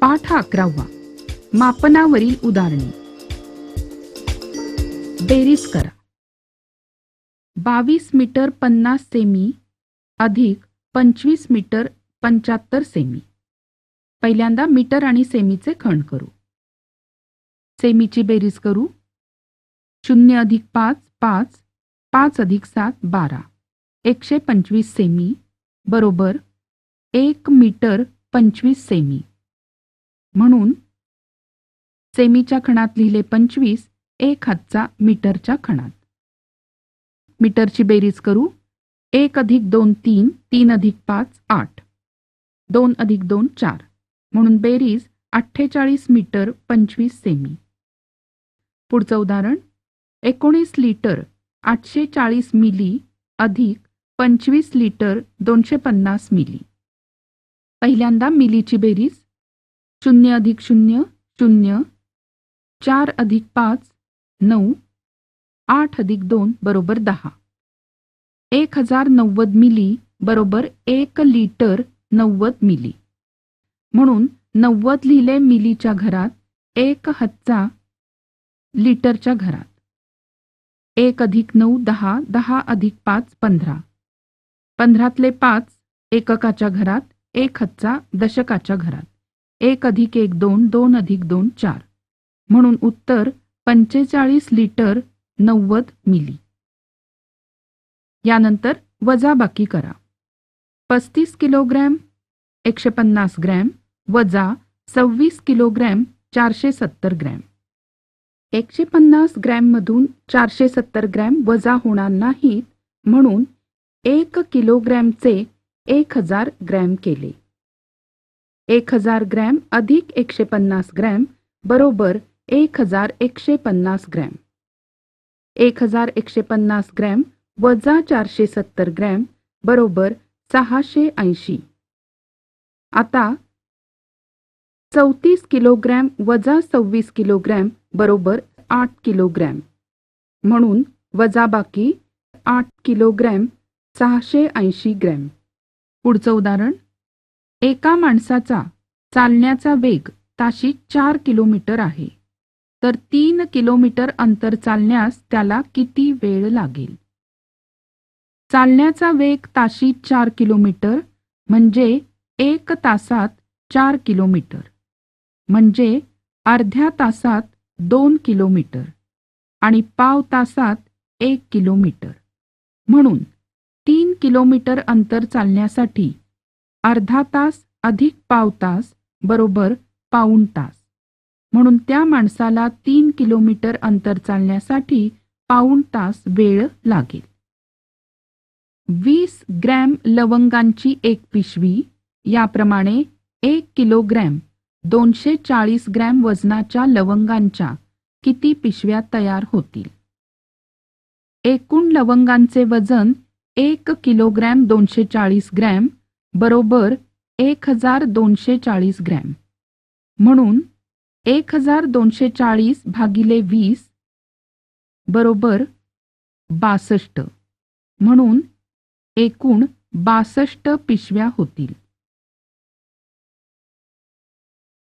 पाठ 11वा. मापनावरील उदाहरणे. बेरीज करा. 22 मीटर 50 सेमी अधिक 25 मीटर 75 सेमी. पहिल्यांदा मीटर आणि सेमीचे खंड करू. सेमीची बेरीज करू. 0 अधिक 5 5, 5 अधिक 7 12, 125 सेमी बरोबर 1 मीटर 25 सेमी. म्हणून सेमीच्या खणात लिहिले 25, 1 हातचा मीटरच्या खणात. मीटरची बेरीज करू. 1 अधिक 2 3, 3 अधिक 5 8, 2 अधिक 2 4, म्हणून बेरीज 48 मीटर 25 सेमी. पुढचं उदाहरण. 19 लिटर 840 मिली अधिक 25 लिटर 250 मिली. पहिल्यांदा मिलीची बेरीज. 0 अधिक 0 0, 4 अधिक 5 9, 8 अधिक 2 बरोबर 10. 1090 मिली बरोबर 1 लिटर 90 मिली. म्हणून 90 लिहिले मिलीच्या घरात, 1 हातचा लिटरच्या घरात. 1 अधिक 9 10, 10 अधिक 5 15, 15तले 5 एककाच्या घरात, 1 हातचा दशकाच्या घरात. 1 अधिक 1 2, 2 अधिक 2 4, म्हणून उत्तर 45 लिटर 90 मिली. यानंतर वजाबाकी करा. 35 किलोग्रॅम 150 ग्रॅम वजा 26 किलोग्रॅम 470 ग्रॅम. 150 ग्रॅममधून 470 ग्रॅम वजा होणार नाहीत, म्हणून 1 किलोग्रॅमचे 1000 ग्रॅम केले. 1000 ग्रॅम अधिक 150 ग्रॅम बरोबर 1150 ग्रॅम. 1150 ग्रॅम वजा 470 ग्रॅम बरोबर 680. आता 34 किलोग्रॅम वजा 26 किलोग्रॅम बरोबर 8 किलोग्रॅम. म्हणून वजाबाकी 8 किलोग्रॅम 680 ग्रॅम. पुढचं उदाहरण. एका माणसाचा चालण्याचा वेग ताशी 4 किलोमीटर आहे, तर 3 किलोमीटर अंतर चालण्यास त्याला किती वेळ लागेल? चालण्याचा वेग ताशी 4 किलोमीटर म्हणजे 1 तासात 4 किलोमीटर, म्हणजे अर्ध्या तासात 2 किलोमीटर आणि पाव तासात 1 किलोमीटर. म्हणून 3 किलोमीटर अंतर चालण्यासाठी अर्धा तास अधिक पाव तास बरोबर पाऊण तास. म्हणून त्या माणसाला 3 किलोमीटर अंतर चालण्यासाठी पाऊण तास वेळ लागेल. 20 ग्रॅम लवंगांची एक पिशवी, याप्रमाणे 1 किलोग्रॅम 240 ग्रॅम वजनाच्या लवंगांच्या किती पिशव्या तयार होतील? एकूण लवंगांचे वजन 1 किलोग्रॅम 240 ग्रॅम बरोबर 1240 ग्रॅम. म्हणून 1240 भागिले 20 बरोबर 62. म्हणून एकूण 62 पिशव्या होतील.